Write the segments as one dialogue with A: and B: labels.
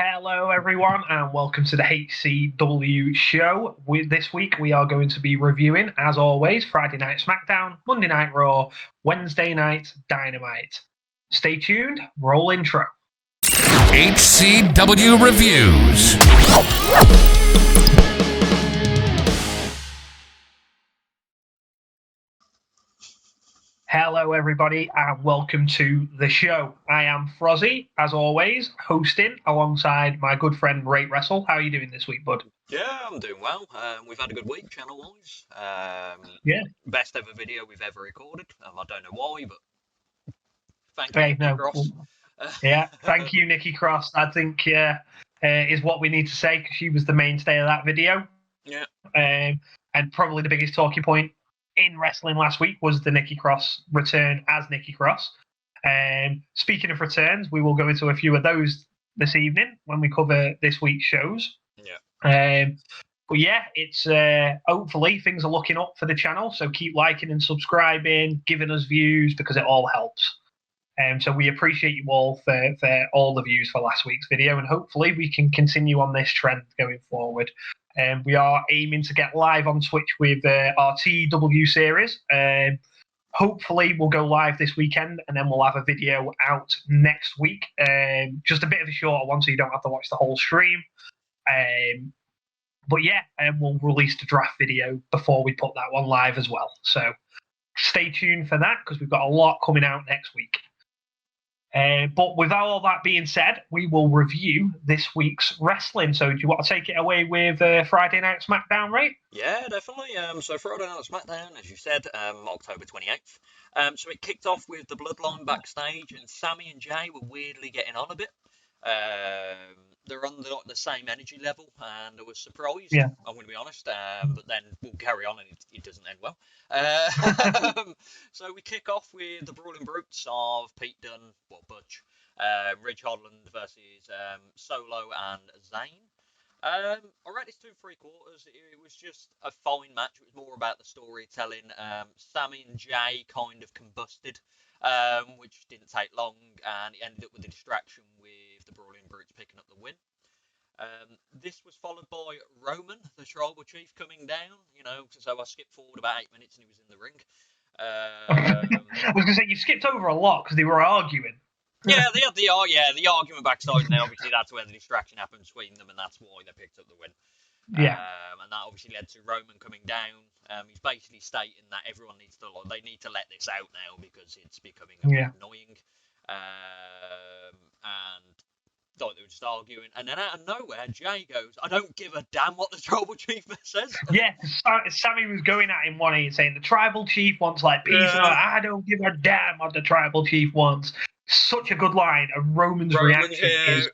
A: Hello, everyone, and welcome to the HCW show. This week, we are going to be reviewing, as always, Friday Night Smackdown, Monday Night Raw, Wednesday Night Dynamite. Stay tuned, roll intro.
B: HCW Reviews.
A: Hello, everybody, and welcome to the show. I am Frozzy, as always, hosting alongside my good friend Rate Wrestle. How are you doing this week, bud?
C: Yeah, I'm doing well. We've had a good week, channel-wise.
A: Yeah.
C: Best ever video we've ever recorded. I don't know why, but thank you,
A: Hey,
C: Ross.
A: Yeah, thank you, Nikki Cross. I think is what we need to say, because she was the mainstay of that video.
C: Yeah.
A: And probably the biggest talking point in wrestling last week was the Nikki Cross return as Nikki Cross. Speaking of returns, we will go into a few of those this evening when we cover this week's shows.
C: Yeah.
A: But yeah, it's hopefully things are looking up for the channel, so keep liking and subscribing, giving us views, because it all helps. So we appreciate you all for all the views for last week's video, and hopefully we can continue on this trend going forward. We are aiming to get live on Twitch with our TW series. Hopefully we'll go live this weekend, and then we'll have a video out next week. Just a bit of a shorter one, so you don't have to watch the whole stream. But yeah, we'll release the draft video before we put that one live as well. So stay tuned for that, because we've got a lot coming out next week. But with all that being said, we will review this week's wrestling. So do you want to take it away with Friday Night Smackdown, right?
C: Yeah, definitely. So Friday Night Smackdown, as you said, October 28th. So it kicked off with the Bloodline backstage, and Sammy and Jay were weirdly getting on a bit. They're on the same energy level, and I was surprised.
A: Yeah.
C: I'm going to be honest. But then we'll carry on, and it doesn't end well. So we kick off with the Brawling Brutes of Pete Dunne, Butch, Ridge Holland versus Solo and Zayn. I rate this 2 3/4. It was just a fine match. It was more about the storytelling. Sammy and Jay kind of combusted, which didn't take long, and it ended up with a distraction with the Brawling Brutes picking up the win. This was followed by Roman, the Tribal Chief, coming down. So I skipped forward about 8 minutes, and he was in the ring.
A: I was going to say, you skipped over a lot because they were arguing.
C: Yeah, they had the argument backside, and then obviously that's where the distraction happened between them, and that's why they picked up the win.
A: Yeah.
C: And that obviously led to Roman coming down. He's basically stating that everyone needs to let this out now, because it's becoming annoying. And they were just arguing, and then out of nowhere, Jay goes, "I don't give a damn what the Tribal Chief says."
A: Yeah, Sammy was going at him one day saying the Tribal Chief wants peace, and I don't give a damn what the Tribal Chief wants. Such a good line, and Roman's reaction is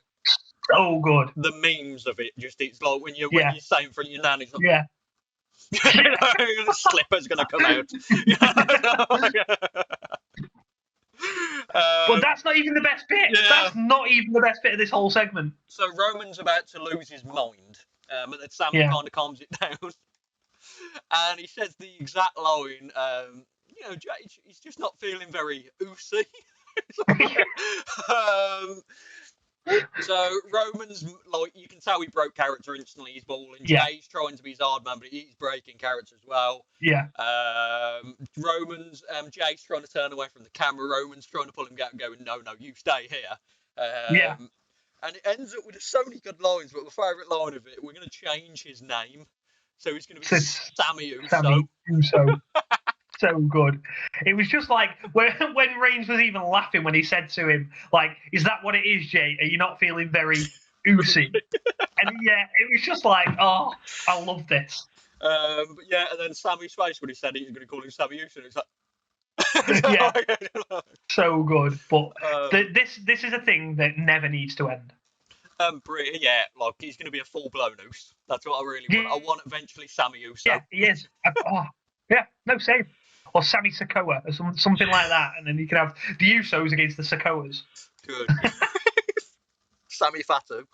A: so good.
C: The memes of it, it's like when you say in front of your nan, it's like, the slipper's gonna come out.
A: But that's not even the best bit. Yeah. That's not even the best bit of this whole segment.
C: So Roman's about to lose his mind, but then Sammy kind of calms it down, and he says the exact line. Jay, he's just not feeling very oozy. So Roman's you can tell he broke character instantly. He's balling.
A: Yeah.
C: Jay's trying to be his hard man, but he's breaking character as well.
A: Yeah.
C: Jay's trying to turn away from the camera. Roman's trying to pull him out and going, no, you stay here. And it ends up with so many good lines, but my favourite line of it, we're going to change his name. So he's going to be Sammy Uso.
A: Sammy Uso. So good. It was just like when Reigns was even laughing when he said to him, "Is that what it is, Jay? Are you not feeling very oozy?" And yeah, it was just like, oh, I love this.
C: But yeah, and then Sammy's face when he said he was going to call him Sammy Uso, it's like,
A: yeah, so good. But this is a thing that never needs to end.
C: Yeah, he's going to be a full-blown Uso. That's what I really want. I want eventually Sammy Uso.
A: Yeah, he is. Same. Or Sammy Sokoa, or something like that, and then you can have the Usos against the Sokoas.
C: Good. Sammy Fatu.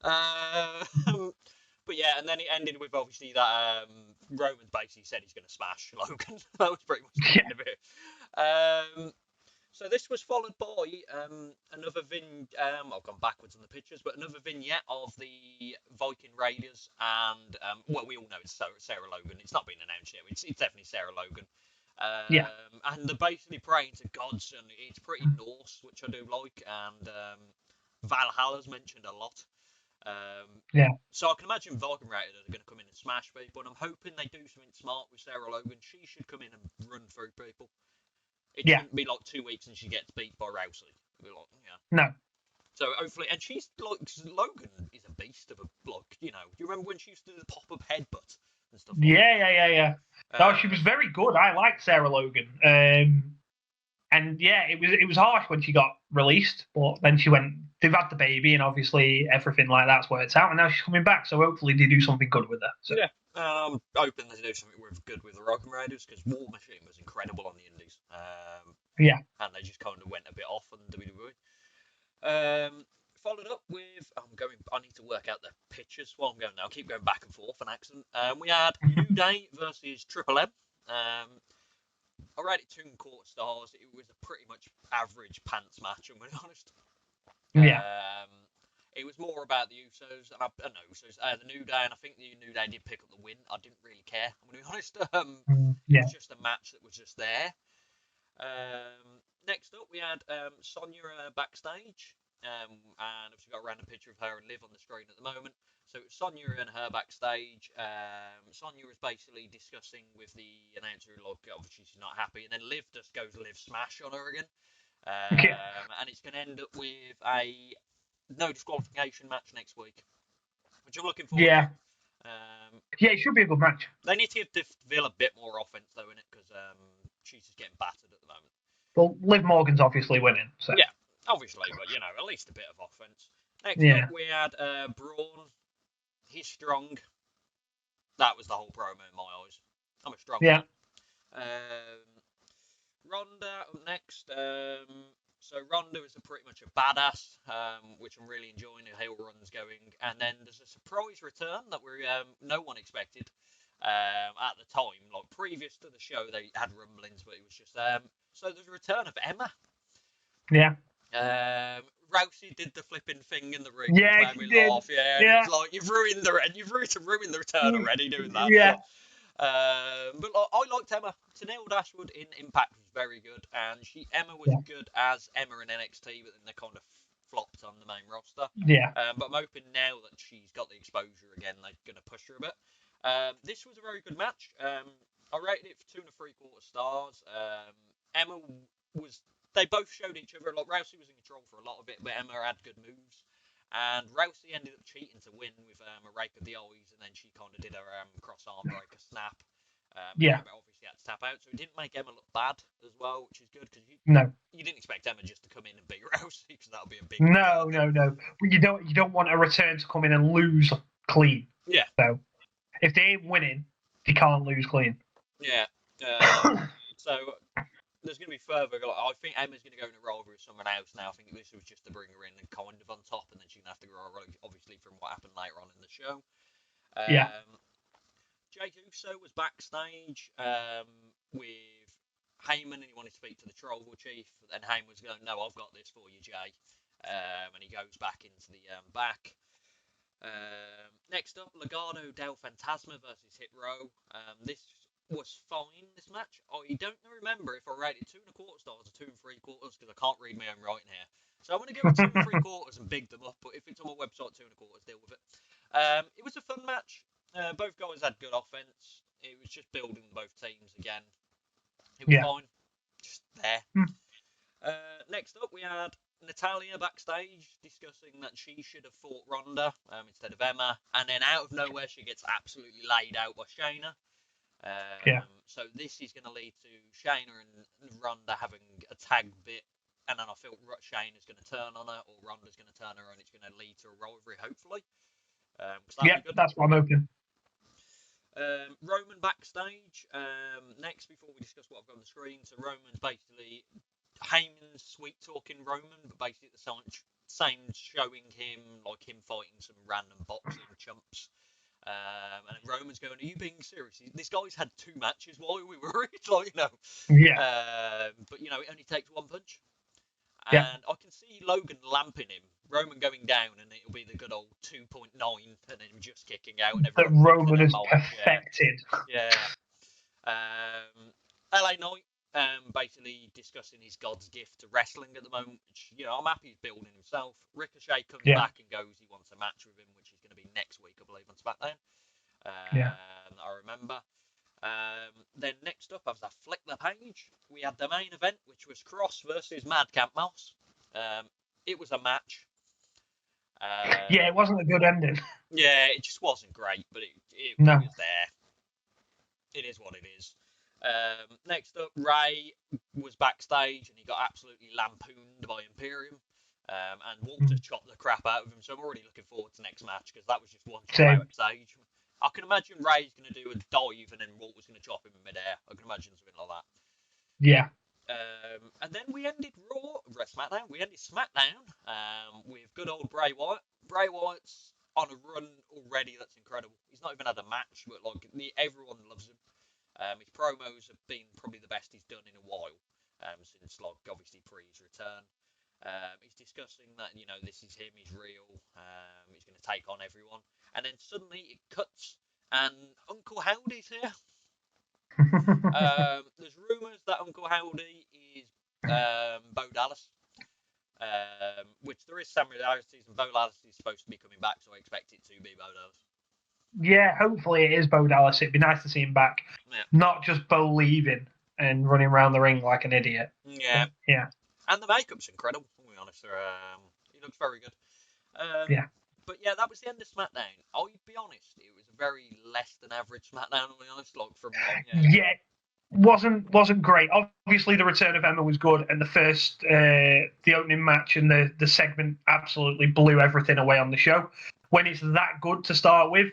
C: But yeah, and then it ended with obviously that Roman basically said he's going to smash Logan. That was pretty much the end of it. So this was followed by another I've gone backwards on the pictures, but another vignette of the Viking Raiders, and well, we all know it's Sarah Logan. It's not been announced yet. It's definitely Sarah Logan. And they're basically praying to gods, and it's pretty Norse, which I do like, and Valhalla's mentioned a lot. So I can imagine Viking Raiders are going to come in and smash people, and I'm hoping they do something smart with Sarah Logan. She should come in and run through people. It shouldn't be like 2 weeks and she gets beat by Rousey. It'll be like,
A: No.
C: So hopefully, and she's like, Logan is a beast of a bloke. You know, do you remember when she used to do the pop-up headbutt and stuff?
A: Yeah. No, she was very good. I liked Sarah Logan. And yeah, it was harsh when she got released, but then they've had the baby, and obviously everything like that's worked out, and now she's coming back. So hopefully they do something good with her. So.
C: Yeah, I'm hoping they do something good with the Rogan Raiders, because War Machine was incredible on the Indies. And they just kind of went a bit off on WWE. Followed up with, I need to work out the pictures while I'm going now. I'll keep going back and forth on accident. We had New Day versus Triple M. I rated it 2.25 stars. It was a pretty much average pants match, I'm going to be honest. It was more about the Usos, and the New Day, and I think the New Day did pick up the win. I didn't really care, I'm going to be honest. It was just a match that was just there. Next up, we had Sonya backstage, and obviously got a random picture of her and Liv on the screen at the moment. So it's Sonya and her backstage. Sonya was basically discussing with the announcer, like, obviously she's not happy, and then Liv just goes Liv smash on her again. And it's going to end up with a no disqualification match next week, which I'm looking forward to.
A: Yeah, it should be a good match.
C: They need to give Deville a bit more offense, though, in it, because she's just getting battered at the moment.
A: Well, Liv Morgan's obviously winning. So.
C: Yeah, obviously, but, at least a bit of offense. Next up, we had Braun. He's strong. That was the whole promo in my eyes. I'm a strong man. Ronda up next. So Ronda is pretty much a badass, which I'm really enjoying. The heel run's going, and then there's a surprise return that no one expected at the time. Like previous to the show, they had rumblings, but it was just so there's a return of Emma.
A: Yeah.
C: Rousey did the flipping thing in the ring.
A: Yeah,
C: which made me laugh. Yeah. It's like you've ruined the return already doing that.
A: Yeah.
C: But I liked Emma. Tenille Dashwood in Impact was very good, and Emma was good as Emma in NXT, but then they kind of flopped on the main roster.
A: Yeah.
C: But I'm hoping now that she's got the exposure again, they're going to push her a bit. This was a very good match. I rated it for 2.75 stars. Emma was. They both showed each other. Like Rousey was in control for a lot of it, but Emma had good moves. And Rousey ended up cheating to win with a rake of the eyes, and then she kind of did her cross arm breaker snap. Emma obviously had to tap out, so it didn't make Emma look bad as well, which is good because you didn't expect Emma just to come in and beat Rousey, because that would be a big
A: no. But you don't want a return to come in and lose clean.
C: Yeah.
A: So if they ain't winning, they can't lose clean.
C: Yeah. So there's going to be further. I think Emma's going to go in a rivalry with someone else now. I think this was just to bring her in and kind of on top, and then she's going to have to grow, obviously, from what happened later on in the show. Jay Uso was backstage with Heyman, and he wanted to speak to the Tribal Chief. And Heyman was going, "No, I've got this for you, Jay." And he goes back into the back. Next up, Legado del Fantasma versus Hit Row. This was fine, this match. I don't remember if I rated 2.25 stars or 2.75, because I can't read my own writing here. So I'm going to give it 2.75 and big them up, but if it's on my website, 2.25, deal with it. It was a fun match. Both guys had good offense. It was just building both teams again. It was fine. Just there. Next up, we had Natalya backstage discussing that she should have fought Ronda instead of Emma. And then out of nowhere, she gets absolutely laid out by Shayna. So this is going to lead to Shayna and Ronda having a tag bit, and then I feel Shayna's going to turn on her, or Ronda's going to turn her, and it's going to lead to a rivalry, hopefully.
A: That's what I'm hoping.
C: Roman backstage. Next, before we discuss what I've got on the screen, so Roman's basically Heyman's sweet talking Roman, but basically at the same showing him like him fighting some random boxing chumps. And then Roman's going, "Are you being serious? This guy's had 2 matches. Why are we worried?" Like,
A: Yeah.
C: But it only takes 1 punch.
A: Yeah.
C: And I can see Logan lamping him, Roman going down, and it'll be the good old 2.9, and then him just kicking out. And
A: That
C: everyone
A: Roman has perfected.
C: Yeah. LA Knight, basically discussing his God's gift to wrestling at the moment, which, I'm happy he's building himself. Ricochet comes back and goes, he wants a match with him, which is going to be next week, I believe, on Smackdown. I remember. Then next up, as I flick the page, we had the main event, which was Cross versus Madcap Moss. It was a match.
A: It wasn't a good ending.
C: Yeah, it just wasn't great, but it was there. It is what it is. Next up, Ray was backstage and he got absolutely lampooned by Imperium. And Walter chopped the crap out of him, so I'm already looking forward to next match because that was just one shot backstage. I can imagine Ray's going to do a dive and then Walter's going to chop him in midair. I can imagine something like that.
A: Yeah.
C: And then we ended SmackDown. We ended SmackDown with good old Bray Wyatt. Bray Wyatt's on a run already that's incredible. He's not even had a match, but everyone loves him. His promos have been probably the best he's done in a while since obviously pre his return. He's discussing that this is him. He's real. He's going to take on everyone. And then suddenly it cuts, and Uncle Howdy's here. There's rumours that Uncle Howdy is Bo Dallas, which there is similarities, and Bo Dallas is supposed to be coming back, so I expect it to be Bo Dallas.
A: Yeah, hopefully it is Bo Dallas. It'd be nice to see him back.
C: Yeah.
A: Not just Bo leaving and running around the ring like an idiot.
C: Yeah.
A: Yeah.
C: And the makeup's incredible, to be honest. He looks very good. But yeah, that was the end of SmackDown. I'll be honest, it was a very less than average SmackDown, I'll be honest.
A: Wasn't great. Obviously, the return of Emma was good, and the opening match and the segment absolutely blew everything away on the show. When it's that good to start with,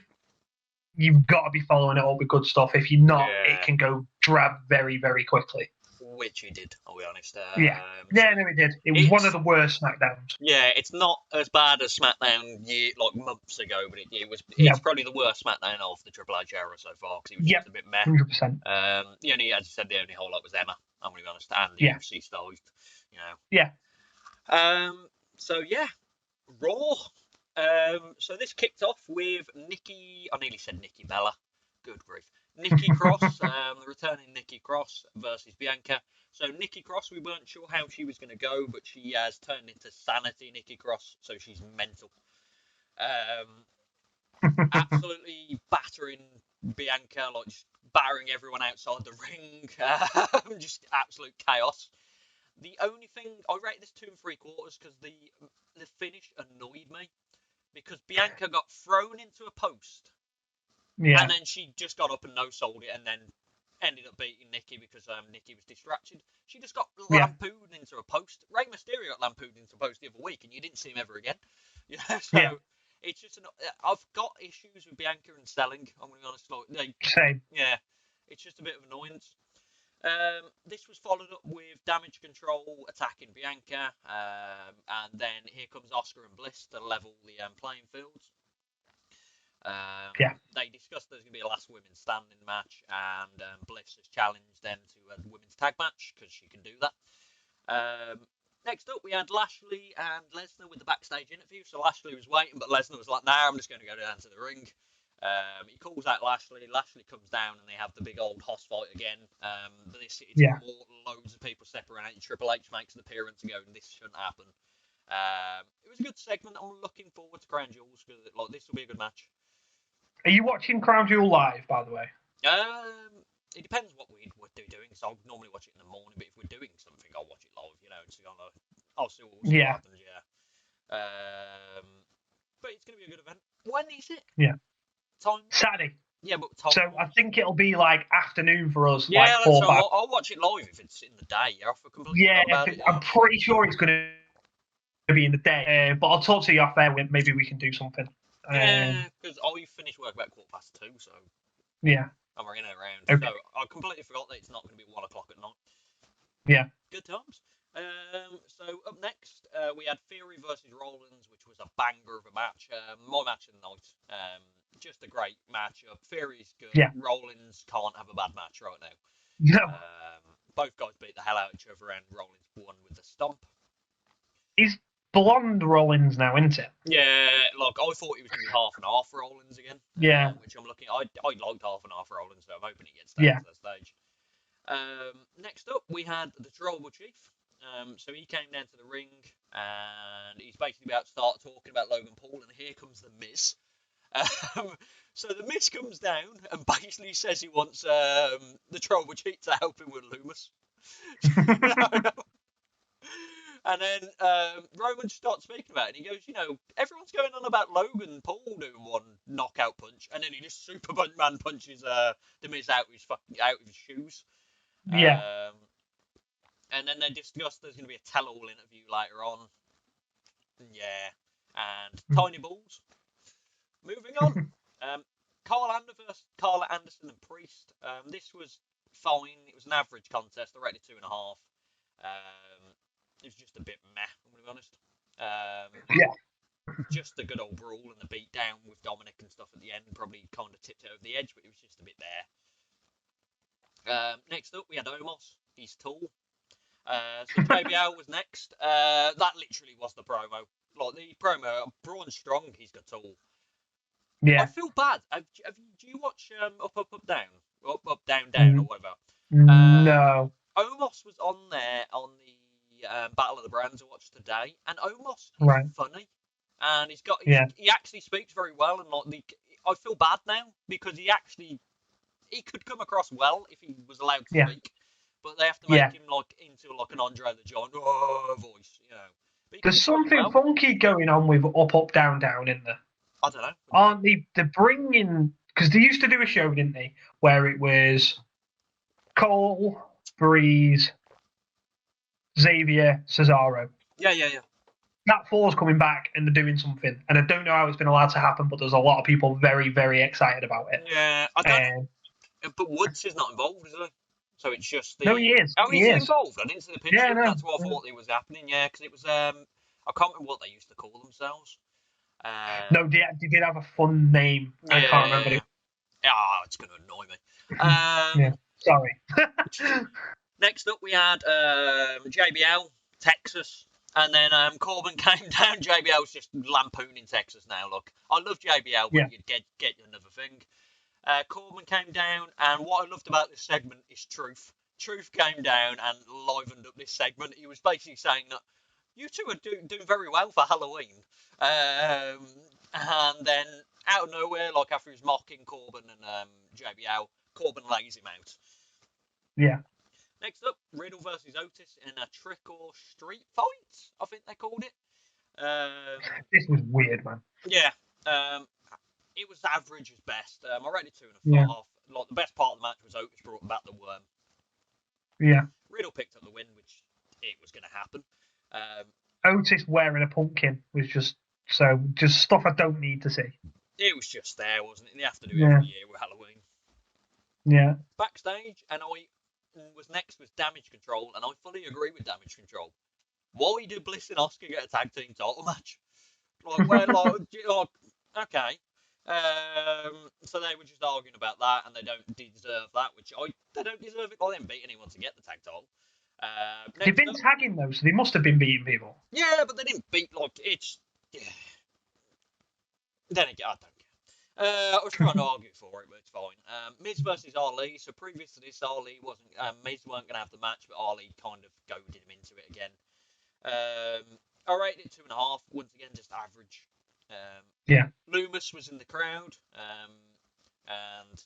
A: you've got to be following it up with good stuff. If you're not, it can go drab very, very quickly.
C: Which he did, I'll be honest.
A: It did. It was one of the worst SmackDowns.
C: Yeah, it's not as bad as SmackDown months ago, but it's probably the worst SmackDown of the Triple H era so far because he was just a bit meh.
A: 100%.
C: As you said, the only holdup was Emma. I'm going to be honest, and the UFC style.
A: Yeah.
C: Raw. So this kicked off with Nikki. I nearly said Nikki Bella. Good grief. Nikki Cross, the returning Nikki Cross versus Bianca. So Nikki Cross, we weren't sure how she was going to go, but she has turned into Sanity Nikki Cross, so she's mental. Absolutely battering Bianca, just battering everyone outside the ring. Just absolute chaos. The only thing, I rate this 2 3/4 because the finish annoyed me because Bianca got thrown into a post.
A: Yeah.
C: And then she just got up and no-sold it and then ended up beating Nikki because Nikki was distracted. She just got lampooned into a post. Rey Mysterio got lampooned into a post the other week and you didn't see him ever again. It's just I've got issues with Bianca and selling. I'm going to be honest.
A: Same.
C: Yeah, it's just a bit of annoyance. This was followed up with Damage Control attacking Bianca, and then here comes Oscar and Bliss to level the playing fields. They discussed there's going to be a last women's standing match, and Bliss has challenged them to a women's tag match because she can do that. Next up, we had Lashley and Lesnar with the backstage interview. So Lashley was waiting, but Lesnar was like, "Nah, I'm just going to go down to the ring." He calls out Lashley. Lashley comes down, and they have the big old hoss fight again. It's more loads of people separating. Triple H makes an appearance and going, "This shouldn't happen." It was a good segment. I'm looking forward to Crown Jewels because this will be a good match.
A: Are you watching Crown Jewel live, by the way?
C: It depends what we're doing. So I'll normally watch it in the morning, but if we're doing something, I'll watch it live. I'll see what happens. Yeah. But it's going to be a good event. When is it?
A: Yeah.
C: Time?
A: Saturday.
C: Yeah, but time.
A: So I think it'll be afternoon for us.
C: Yeah,
A: 4 or 5.
C: I'll watch it live if it's in the day.
A: I'm pretty sure it's going to be in the day. But I'll talk to you off there. Maybe we can do something.
C: Yeah, because I finish work about 2:15, so
A: yeah,
C: I'm running around.
A: Okay.
C: So I completely forgot that it's not going to be 1 o'clock at night.
A: Yeah.
C: Good times. So up next, we had Theory versus Rollins, which was a banger of a match. My match of the night. just a great matchup. Theory's good.
A: Yeah.
C: Rollins can't have a bad match right now.
A: No.
C: Both guys beat the hell out of each other, and Rollins won with the stomp.
A: He's blonde Rollins now, isn't it?
C: Yeah, look, I thought he was going to be half and half Rollins again.
A: Yeah.
C: Which I'm looking. I liked half and half Rollins, so I'm hoping he gets that to that stage. Next up, we had the Tribal Chief. So he came down to the ring, and he's basically about to start talking about Logan Paul, and here comes the Miz. So the Miz comes down and basically says he wants the Tribal Chief to help him with Loomis. And then Roman starts speaking about it, and he goes, everyone's going on about Logan Paul doing one knockout punch, and then he just Superman punches the Miz out of his shoes.
A: Yeah.
C: And then they discuss there's going to be a tell-all interview later on. Yeah. And Tiny Balls. Moving on. Carl Anderson and Priest. This was fine. It was an average contest. I rated 2.5. It was just a bit meh, I'm going to be honest.
A: Yeah.
C: Just a good old brawl and the beat down with Dominic and stuff at the end probably kind of tipped it over the edge, but it was just a bit there. Next up, we had Omos. He's tall. So JBL was next. That literally was the promo. Like the promo, Braun Strong, he's got tall.
A: Yeah.
C: I feel bad. Do you watch Up, Down? Up, Down, Down, or whatever?
A: No.
C: Omos was on there on the Battle of the Brands I watched today, and Omos is funny, and he actually speaks very well, and I feel bad now because he could come across well if he was allowed to speak, but they have to make him into an Andre the Giant voice,
A: There's something funky going on with Up, Down, Down, isn't there?
C: I don't know.
A: Aren't they? They're bringing, because they used to do a show, didn't they, where it was Cole, Breeze, Xavier, Cesaro.
C: Yeah.
A: That four's coming back, and they're doing something, and I don't know how it's been allowed to happen, but there's a lot of people very, very excited about it.
C: Yeah, I don't. But Woods is not involved, is he? So it's just the.
A: No, he is.
C: Oh, he's involved. I didn't see the picture.
A: Yeah, no.
C: That's what I thought it was happening. Yeah, because it was. I can't remember what they used to call themselves.
A: No, they did have a fun name. I can't remember it.
C: It's going to annoy me.
A: Sorry.
C: Next up, we had JBL, Texas, and then Corbin came down. JBL's just lampooning Texas now. Look, I love JBL, but you'd get another thing. Corbin came down, and what I loved about this segment is Truth. Truth came down and livened up this segment. He was basically saying that you two are doing very well for Halloween. And then out of nowhere, after he was mocking Corbin and JBL, Corbin lays him out.
A: Yeah.
C: Next up, Riddle versus Otis in a trick or street fight, I think they called it.
A: This was weird, man.
C: Yeah. It was average as best. I rated 2.5. The best part of the match was Otis brought back the worm.
A: Yeah.
C: Riddle picked up the win, which it was going to happen.
A: Otis wearing a pumpkin was just stuff I don't need to see.
C: It was just there, wasn't it? They have to do it every year with Halloween.
A: Yeah.
C: Backstage, and next was Damage Control, and I fully agree with Damage Control. Why did Bliss and Oscar get a tag team title match? Okay. So they were just arguing about that, and they don't deserve that, they don't deserve it. They didn't beat anyone to get the tag title.
A: They've been tagging though, so they must have been beating people.
C: Yeah, but they didn't beat it's. Yeah. Then again, I don't care. I was trying to argue for it, but it's fine. Miz versus Ali. So previous to this, Miz weren't going to have the match, but Ali kind of goaded him into it again. I rated 2.5. Once again, just average. Loomis was in the crowd. And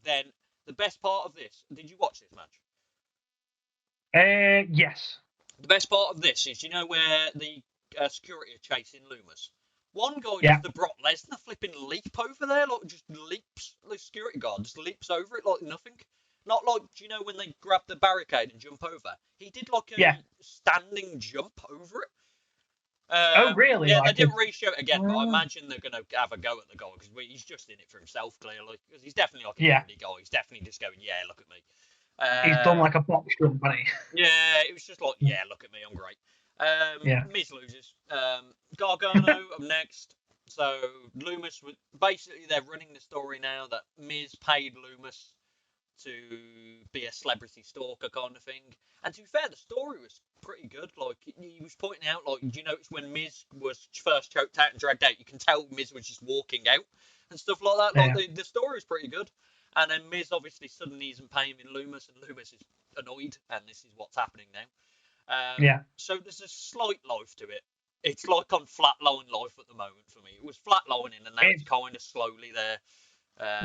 C: then the best part of this. Did you watch this match?
A: Yes.
C: The best part of this is, where the security are chasing Loomis? One guy does the Brock Lesnar flipping leap over there, just leaps. The security guard just leaps over it like nothing. Not like, when they grab the barricade and jump over? He did a standing jump over it.
A: Oh, really?
C: Yeah, they didn't re-show it again, but I imagine they're going to have a go at the guy because he's just in it for himself, clearly. Because he's definitely a indie guy. He's definitely just going, look at me.
A: He's done a box jump, hasn't he?
C: Yeah, it was just like, look at me, I'm great. Miz loses. Gargano up next. So Loomis was basically, they're running the story now that Miz paid Loomis to be a celebrity stalker kind of thing. And to be fair, the story was pretty good. Like, he was pointing out, like, do you notice when Miz was first choked out and dragged out, you can tell Miz was just walking out and stuff like that. Like, the story was pretty good. And then Miz obviously suddenly isn't paying Loomis, and Loomis is annoyed, and this is what's happening now. So there's a slight life to it. It's like on flatline life at the moment for me. It was flatlining, and now it's kind of slowly there.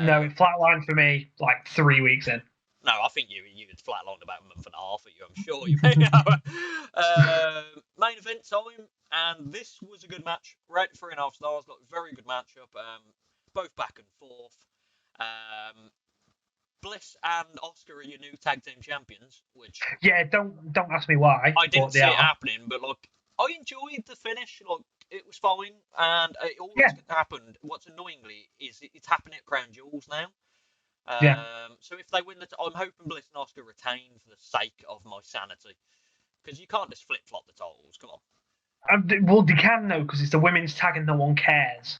A: No, it flatlined for me like 3 weeks in.
C: No, I think you had flatlined about a month and a half at you. I'm sure you may. Main event time, and this was a good match. Right, 3.5 stars. Like, very good matchup. Both back and forth. Bliss and Oscar are your new tag team champions. Which
A: don't ask me why.
C: I didn't see it happening, but like, I enjoyed the finish. Like, it was fine, and it always happened. What's annoyingly is it's happening at Crown Jewels now. So if they win I'm hoping Bliss and Oscar retain for the sake of my sanity, because you can't just flip flop the titles. Come on.
A: Well, they can though, because it's the women's tag and no one cares.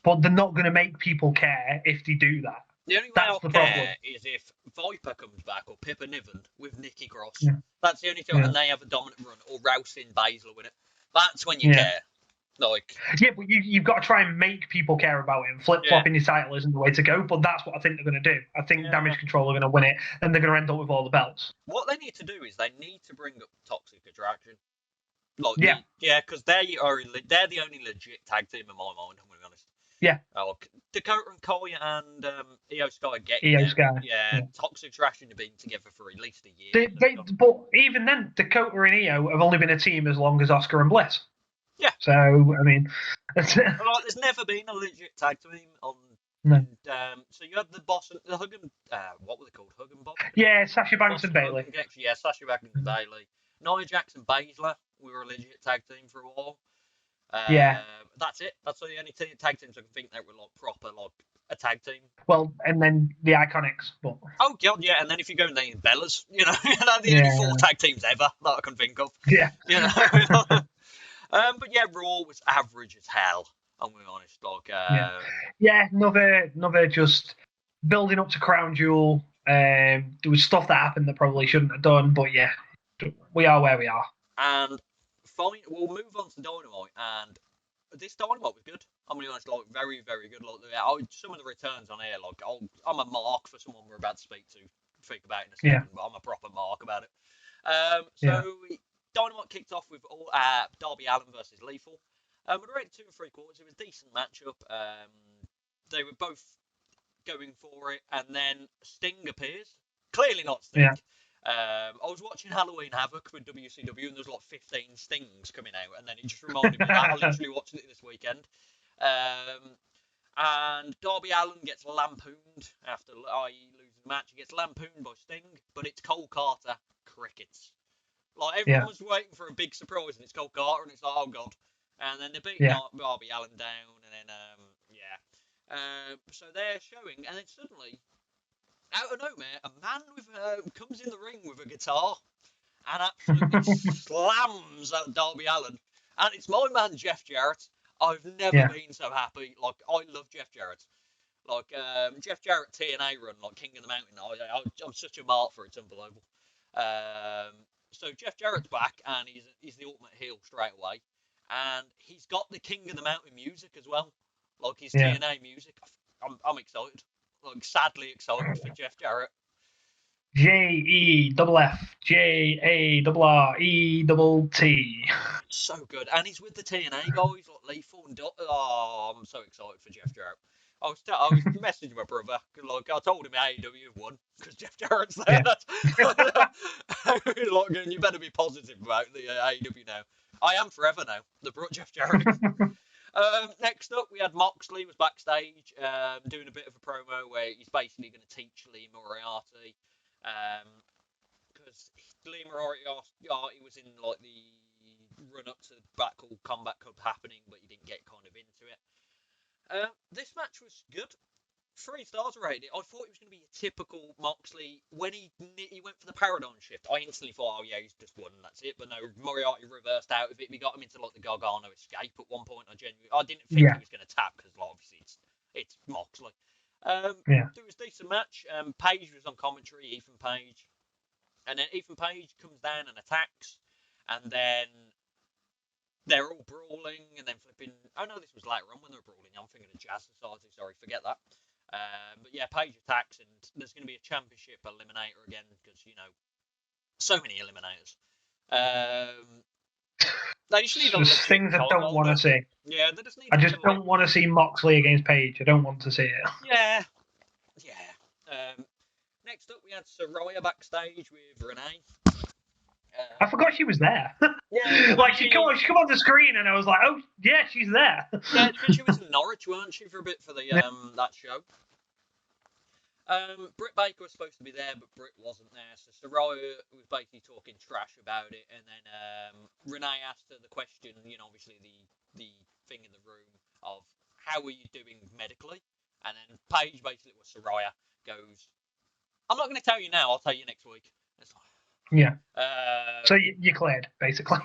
A: But they're not going to make people care if they do that.
C: The only way I'll care is if Viper comes back, or Pippa Niven with Nikki Cross. Yeah. That's the only thing, and they have a dominant run, or Rousey and Baszler with it. That's when you care. Like,
A: but you've got to try and make people care about it, and flip-flopping your title isn't the way to go, but that's what I think they're going to do. I think Damage Control are going to win it, and they're going to end up with all the belts.
C: What they need to do is they need to bring up Toxic Attraction. Like, because they're the only legit tag team in my mind, I'm going to be honest.
A: Yeah.
C: Dakota and Kai and Io Sky get Toxic Attraction have been together for at least a year.
A: But even then, Dakota and Io have only been a team as long as Oscar and Bliss.
C: Yeah.
A: So, I mean...
C: there's never been a legit tag team on...
A: No.
C: So you had the boss, the Hug and... what were they called? Hug and Bob?
A: Yeah, Sasha Banks and Bayley.
C: Sasha Banks and Bayley. Nia Jax and Baszler were a legit tag team for a while. That's it. That's the only tag teams I can think that were like proper, like a tag team.
A: Well, and then the Iconics. But...
C: Oh god, yeah. And then if you go and then Bellas, they're the only 4 tag teams ever that I can think of.
A: Yeah.
C: But yeah, Raw was average as hell. I'm being honest. Like,
A: another just building up to Crown Jewel. There was stuff that happened that probably shouldn't have done, but yeah, we are where we are.
C: And fine, we'll move on to Dynamite, and this Dynamite was good. I'm being honest, like, very, very good. Like, some of the returns on here, like, I'm a mark for someone we're about to speak about in a second, but I'm a proper mark about it. Dynamite kicked off with Darby Allin versus Lethal. But around 2 3/4, it was a decent matchup. They were both going for it, and then Sting appears. Clearly not Sting.
A: Yeah.
C: I was watching Halloween Havoc with WCW, and there's like 15 Stings coming out, and then it just reminded me that I literally watched it this weekend. And Darby Allin gets lampooned after losing the match. He gets lampooned by Sting, but it's Cole Carter. Crickets. Like, everyone was waiting for a big surprise, and it's Cole Carter, and it's like, oh god. And then they're beating Darby Allin down, and then so they're showing, and then suddenly, out of nowhere, a man comes in the ring with a guitar and absolutely slams at Darby Allin. And it's my man Jeff Jarrett. I've never been so happy. Like, I love Jeff Jarrett. Like, Jeff Jarrett TNA run, like King of the Mountain. I'm such a mark for it. It's unbelievable. So Jeff Jarrett's back, and he's the ultimate heel straight away. And he's got the King of the Mountain music as well. Like, his TNA music. I'm excited. Like, sadly excited for Jeff Jarrett.
A: JEFF JARRETT.
C: So good. And he's with the TNA guys, like Lethal and I'm so excited for Jeff Jarrett. I was messaging my brother. Like, I told him AEW won because Jeff Jarrett's there. Like, you better be positive about the AEW now. I am forever now. They brought Jeff Jarrett. Next up, we had Moxley was backstage doing a bit of a promo where he's basically going to teach Lee Moriarty. Because Lee Moriarty was in like the run up to Blackpool Combat Club happening, but he didn't get kind of into it. This match was good. 3 stars rated it. I thought it was going to be a typical Moxley. When he went for the paradigm shift, I instantly thought, oh yeah, he's just won and that's it. But no, Moriarty reversed out of it. We got him into like the Gargano escape at one point. I didn't think he was going to tap because obviously it's Moxley. It was a decent match. Page was on commentary, Ethan Page, and then Ethan Page comes down and attacks, and then they're all brawling and then flipping. Oh no, this was later on when they were brawling. I'm thinking of Jazz Society. Sorry, forget that. But yeah, Page attacks, and there's going to be a championship eliminator again because so many eliminators. They just need
A: things I don't want to see.
C: Yeah, they just need.
A: I just don't want to see Moxley against Page. I don't want to see it.
C: Yeah. Next up, we had Saraya backstage with Renee.
A: I forgot she was there.
C: Yeah,
A: like she come on the screen, and I was like, "Oh yeah, she's there."
C: Yeah, because she was in Norwich, weren't she, for a bit for the that show? Britt Baker was supposed to be there, but Britt wasn't there, so Saraya was basically talking trash about it, and then Renee asked her the question, obviously the thing in the room of how are you doing medically, and then Paige basically was Saraya goes, "I'm not going to tell you now. I'll tell you next week." It's like,
A: yeah. So you cleared, basically.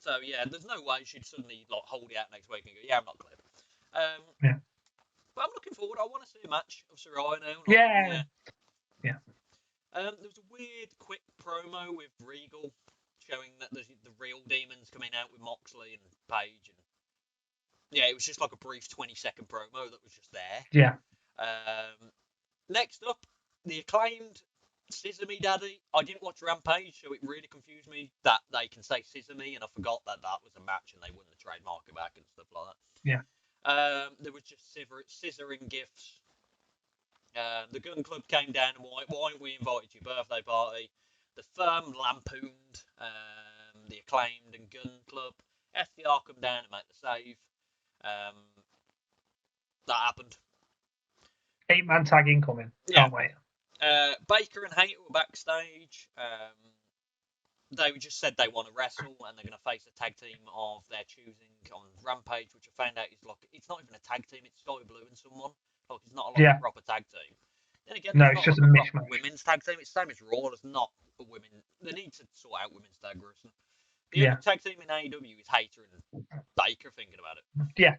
C: So yeah, there's no way she'd suddenly hold it out next week and go, "Yeah, I'm not cleared."
A: Yeah.
C: But I'm looking forward. I want to see a match of Saraya now.
A: Yeah.
C: There was a weird, quick promo with Regal showing that the real demons coming out with Moxley and Page, and yeah, it was just like a brief 20-second promo that was just there.
A: Yeah.
C: Next up, the Acclaimed Scissor Me Daddy. I didn't watch Rampage, so it really confused me that they can say Scissor Me, and I forgot that was a match and they won the trademark back and stuff like that.
A: Yeah.
C: There was just scissoring gifts. The Gun Club came down and why aren't we invited to your birthday party? The Firm lampooned the Acclaimed and Gun Club. FTR come down and make the save. That happened.
A: 8-man tag incoming. Can't wait.
C: Baker and Hayter were backstage. They just said they want to wrestle and they're going to face a tag team of their choosing on Rampage, which I found out is it's not even a tag team, it's Sky Blue and someone. It's not a proper tag team. Then again,
A: it's just a mishmash.
C: Women's tag team. It's the same as Raw. It's not a women. They need to sort out women's tag wrestling. The only tag team in AEW is Hayter and Baker. Thinking about it.
A: Yeah.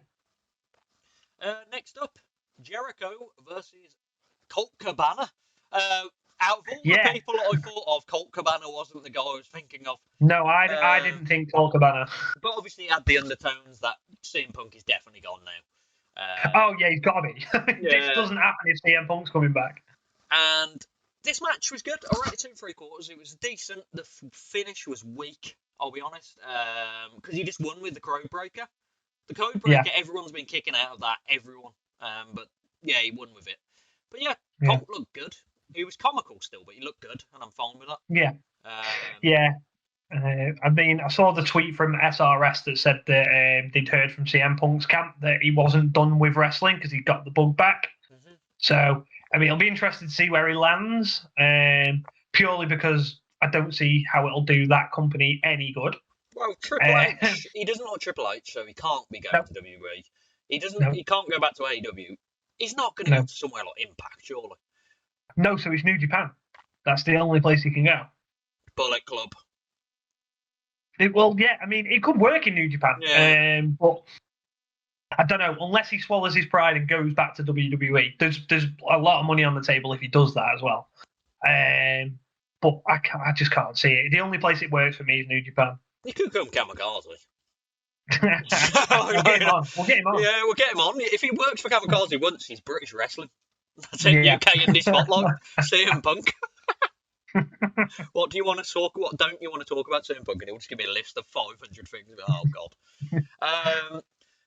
C: Next up, Jericho versus Colt Cabana. Out of all the people I thought of, Colt Cabana wasn't the guy I was thinking of.
A: No, I didn't think Colt Cabana.
C: But obviously, it had the undertones that CM Punk is definitely gone now.
A: Oh yeah, he's got to be. This doesn't happen if CM Punk's coming back.
C: And this match was good. I rated 2 3/4. It was decent. The finish was weak, I'll be honest, because he just won with the Code Breaker. The Code Breaker, everyone's been kicking out of that. Everyone. But yeah, he won with it. But yeah, Colt looked good. He was comical still, but he looked good, and I'm fine with that.
A: Yeah. I mean, I saw the tweet from SRS that said that they'd heard from CM Punk's camp that he wasn't done with wrestling because he got the bug back. Mm-hmm. So, I mean, I'll be interested to see where he lands, purely because I don't see how it'll do that company any good.
C: Well, Triple H, he doesn't like Triple H, so he can't be going to WWE. He doesn't. He can't go back to AEW. He's not going to go to somewhere like Impact, surely.
A: No, so it's New Japan. That's the only place he can go.
C: Bullet Club.
A: I mean, it could work in New Japan, but I don't know. Unless he swallows his pride and goes back to WWE, there's a lot of money on the table if he does that as well. But I just can't see it. The only place it works for me is New Japan.
C: You could come Kamikaze.
A: We'll get him on.
C: Yeah, we'll get him on. If he works for Kamikaze once, he's British wrestling. That's it. UK Indie Spotlight. CM Punk. What do you want to talk? What don't you want to talk about CM Punk? And he'll just give me a list of 500 things. Oh God.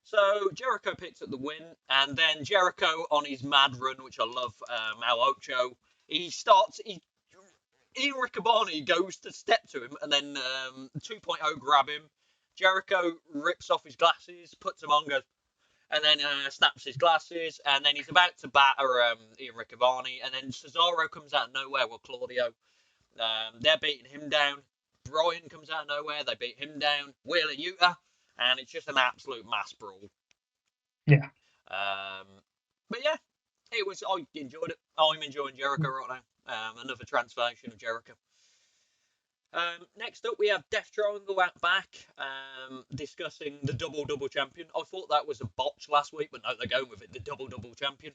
C: So Jericho picks up the win, and then Jericho on his mad run, which I love. Al Ocho. Ian Riccaboni goes to step to him, and then 2.0 grab him. Jericho rips off his glasses, puts them on, goes, and then snaps his glasses, and then he's about to batter Ian Riccaboni, and then Cesaro comes out of nowhere with Claudio. They're beating him down. Brian comes out of nowhere. They beat him down. Wheeler Yuta, and it's just an absolute mass brawl.
A: Yeah.
C: But yeah, I enjoyed it. I'm enjoying Jericho right now. Another transformation of Jericho. Next up, we have Death Triangle out back, discussing the double champion. I thought that was a botch last week, but no, they're going with it, the double champion,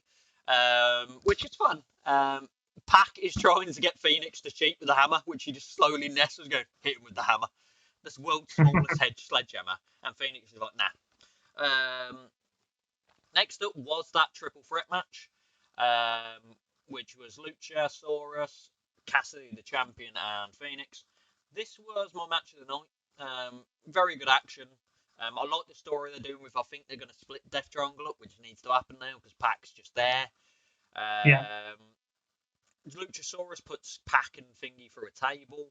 C: which is fun. Pac is trying to get Phoenix to cheat with the hammer, which he just slowly nestles, going, hit him with the hammer. This world's smallest sledgehammer, and Phoenix is like, nah. Next up was that triple threat match, which was Luchasaurus, Cassidy the champion, and Phoenix. This was my match of the night. Very good action. I like the story they're doing with, I think they're going to split Death Triangle up, which needs to happen now because Pac's just there. Luchasaurus puts Pac and Thingy through a table.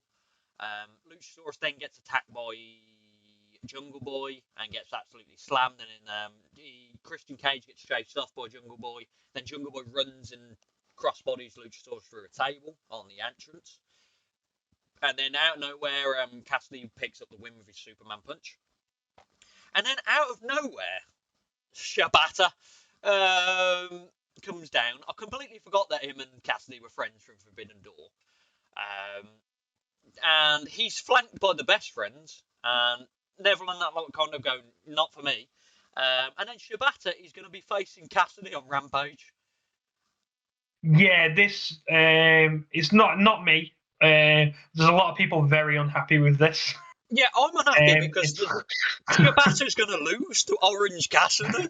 C: Luchasaurus then gets attacked by Jungle Boy and gets absolutely slammed. And then Christian Cage gets chased off by Jungle Boy. Then Jungle Boy runs and crossbodies Luchasaurus through a table on the entrance. And then out of nowhere, Cassidy picks up the win with his Superman punch. And then out of nowhere, Shibata comes down. I completely forgot that him and Cassidy were friends from Forbidden Door. And he's flanked by the best friends. And Neville and that lot kind of go, not for me. And then Shibata is going to be facing Cassidy on Rampage.
A: Yeah, this it's not me. There's a lot of people very unhappy with this.
C: Yeah, I'm unhappy because Shibata's going to lose to Orange Cassidy.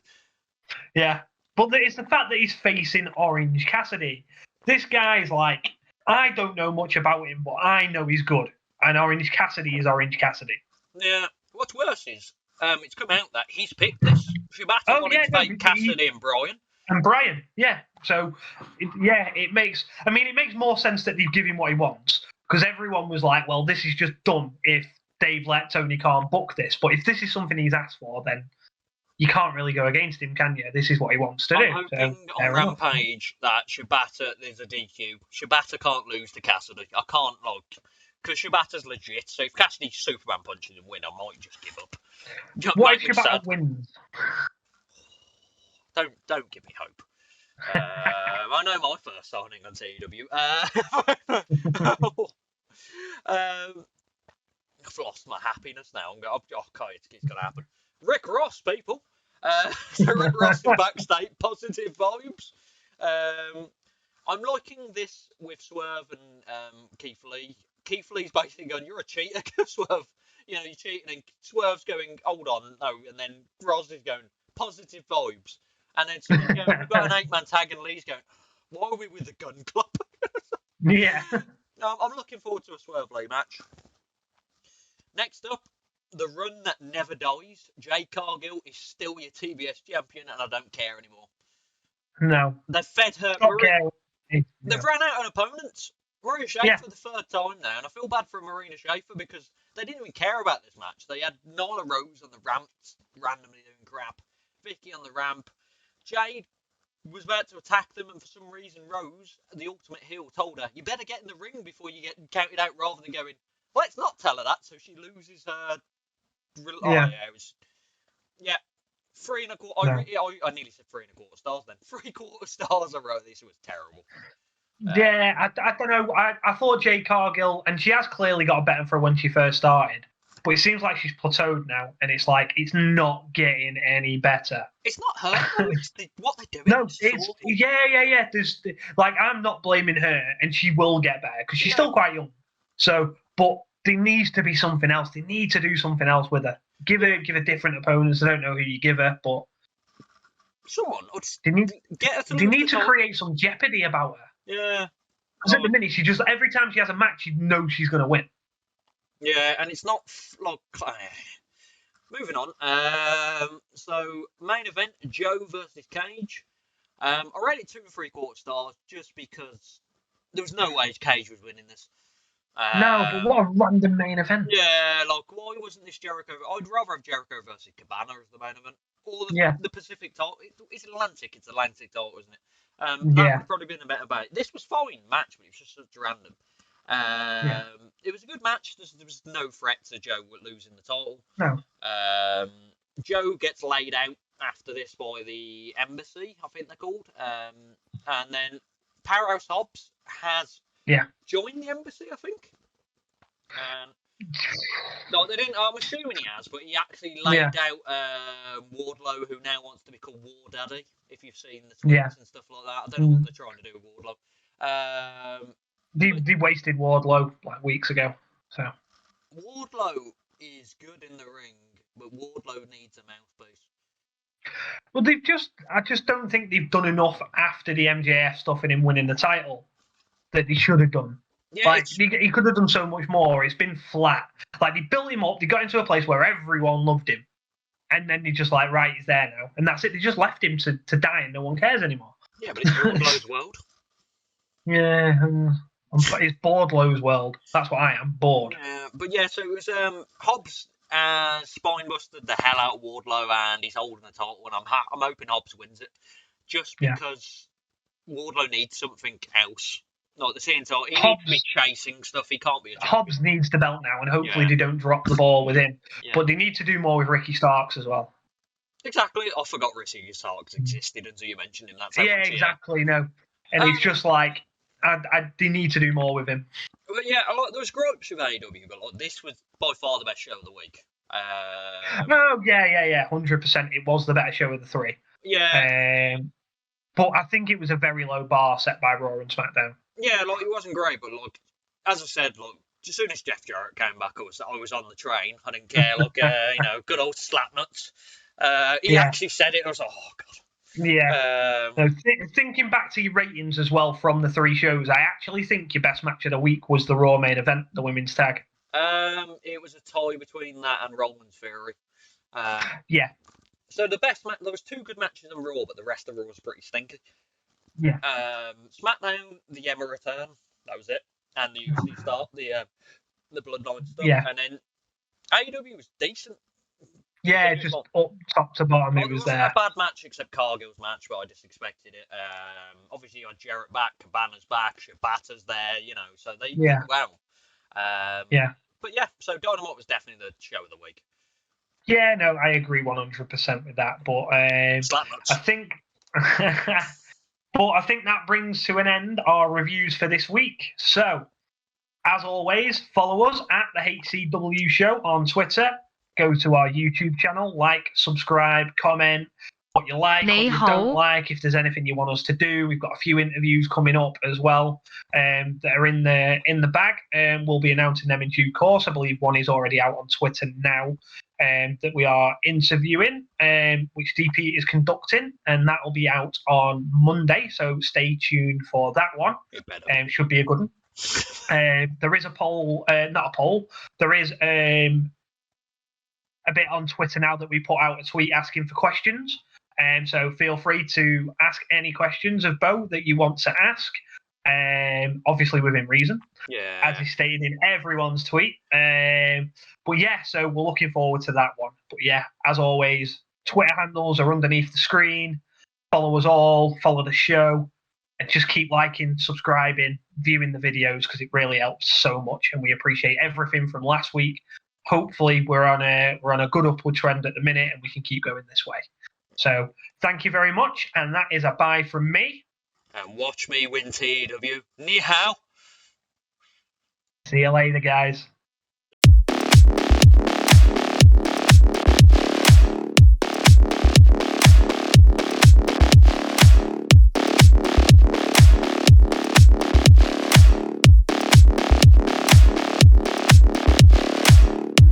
A: Yeah, but it's the fact that he's facing Orange Cassidy. This guy's like, I don't know much about him, but I know he's good. And Orange Cassidy is Orange Cassidy.
C: Yeah, what's worse is, it's come out that he's picked this. Shibata wanted to fight Cassidy and Brian.
A: And Brian, yeah. So, it makes more sense that they give him what he wants. Because everyone was like, well, this is just done if Dave let Tony Khan book this. But if this is something he's asked for, then you can't really go against him, can you? This is what he wants to do.
C: I'm hoping on Rampage that Shibata, there's a DQ. Shibata can't lose to Cassidy. I can't, because Shibata's legit. So if Cassidy Superman punches and win, I might just give up.
A: What if Shibata wins?
C: Don't give me hope. I know my first signing on TW. I've lost my happiness now. Okay, it's going to happen. Rick Ross, people. So Rick Ross is backstage, positive vibes. I'm liking this with Swerve and Keith Lee. Keith Lee's basically going, you're a cheater, Swerve. You're cheating. And Swerve's going, hold on, no. And then Ross is going, positive vibes. And then someone's going, we've got an 8-man tag, and Lee's going, why are we with the Gun Club?
A: Yeah.
C: I'm looking forward to a Swerve Lee match. Next up, the run that never dies. Jade Cargill is still your TBS champion, and I don't care anymore.
A: No.
C: They've fed her. They've ran out of opponents. Marina Schaefer the third time now, and I feel bad for Marina Schaefer because they didn't even care about this match. They had Nyla Rose on the ramp, randomly doing crap. Vicky on the ramp. Jade was about to attack them, and for some reason, Rose, the ultimate heel, told her, you better get in the ring before you get counted out, rather than going, let's not tell her that, so she loses her... Yeah. 3.25... No. I nearly said 3.25 stars then. 3/4 stars I wrote this. It was terrible.
A: I don't know. I thought Jade Cargill, and she has clearly got better for when she first started, but it seems like she's plateaued now, and it's like it's not getting any better.
C: It's not her. It's what they're doing.
A: No, yeah. There's I'm not blaming her, and she will get better because she's still quite young. So, but there needs to be something else. They need to do something else with her. Give her different opponents. I don't know who you give her, but
C: someone.
A: They need to create some jeopardy about her.
C: Yeah.
A: Because at the minute, she just every time she has a match, you know she's going to win.
C: Yeah, and it's not moving on. So main event: Joe versus Cage. I rated 2 3/4 stars just because there was no way Cage was winning this.
A: No, but what a random main event.
C: Yeah, why wasn't this Jericho? I'd rather have Jericho versus Cabana as the main event. Or the Pacific title. It's Atlantic. It's Atlantic title, isn't it? That would probably been a better bet. This was fine match, but it was just such random. It was a good match. There was no threat to Joe losing the title.
A: No.
C: Joe gets laid out after this by the Embassy, I think they're called. And then Powerhouse Hobbs has joined the Embassy, I think. No, they didn't. I'm assuming he has, but he actually laid out Wardlow, who now wants to be called War Daddy. If you've seen the tweets and stuff like that, I don't know what they're trying to do with Wardlow.
A: They wasted Wardlow like weeks ago. So
C: Wardlow is good in the ring, but Wardlow needs a mouthpiece.
A: Well, I just don't think they've done enough after the MJF stuff and him winning the title that they should have done.
C: Yeah,
A: like he could have done so much more. It's been flat. Like they built him up, they got into a place where everyone loved him, and then they just like, right, he's there now, and that's it. They just left him to die, and no one cares anymore.
C: Yeah, but it's Wardlow's world.
A: Yeah, it's Wardlow's world. That's what I am, bored.
C: Yeah, but yeah, so it was Hobbs spine busted the hell out of Wardlow, and he's holding the title, and I'm hoping Hobbs wins it, just because Wardlow needs something else. Like the same time, he needs to be chasing stuff. He can't be a champion.
A: Hobbs needs the belt now, and hopefully they don't drop the ball with him. Yeah. But they need to do more with Ricky Starks as well.
C: Exactly. I forgot Ricky Starks existed until you mentioned him. That's how much
A: exactly. No, and it's just like they need to do more with him.
C: But yeah, there was gripes with AEW, but like, this was by far the best show of the week.
A: No, 100%. It was the better show of the three.
C: Yeah.
A: But I think it was a very low bar set by Raw and SmackDown.
C: Yeah, like it wasn't great, but like as I said, like as soon as Jeff Jarrett came back, I was on the train. I didn't care. Like good old slapnuts. He actually said it. I was like, oh god.
A: Yeah. Thinking back to your ratings as well from the three shows, I actually think your best match of the week was the Raw main event, the women's tag.
C: It was a tie between that and Roman's Fury.
A: Yeah.
C: So the best match, there was two good matches on Raw, but the rest of Raw was pretty stinky.
A: Yeah.
C: SmackDown, the Emma return, that was it, and the UC start, the Bloodline stuff, and then AEW was decent.
A: Yeah, just up top to bottom, it was there.
C: A bad match except Cargill's match, but I just expected it. Obviously you had Jarrett back, Cabana's back, Shibata's there, so they did well. But yeah, so Dynamite was definitely the show of the week.
A: Yeah, no, I agree 100% with that. But I think, that brings to an end our reviews for this week. So, as always, follow us at the HCW Show on Twitter. Go to our YouTube channel, like, subscribe, comment what you like, what you don't like. If there's anything you want us to do, we've got a few interviews coming up as well that are in the bag. We'll be announcing them in due course. I believe one is already out on Twitter now. That we are interviewing, which DP is conducting, and that will be out on Monday, so stay tuned for that one. Should be a good one. There is a poll, not a poll, there is a bit on Twitter now that we put out a tweet asking for questions, so feel free to ask any questions of Bo that you want to ask, obviously within reason, as is stated in everyone's tweet. But yeah, so we're looking forward to that one. But yeah, as always, Twitter handles are underneath the screen. Follow us all, follow the show, and just keep liking, subscribing, viewing the videos, because it really helps so much, and we appreciate everything from last week. Hopefully we're on a good upward trend at the minute, and we can keep going this way. So thank you very much, and that is a bye from me.
C: And watch me win TEW. Ni hao.
A: See you later, guys.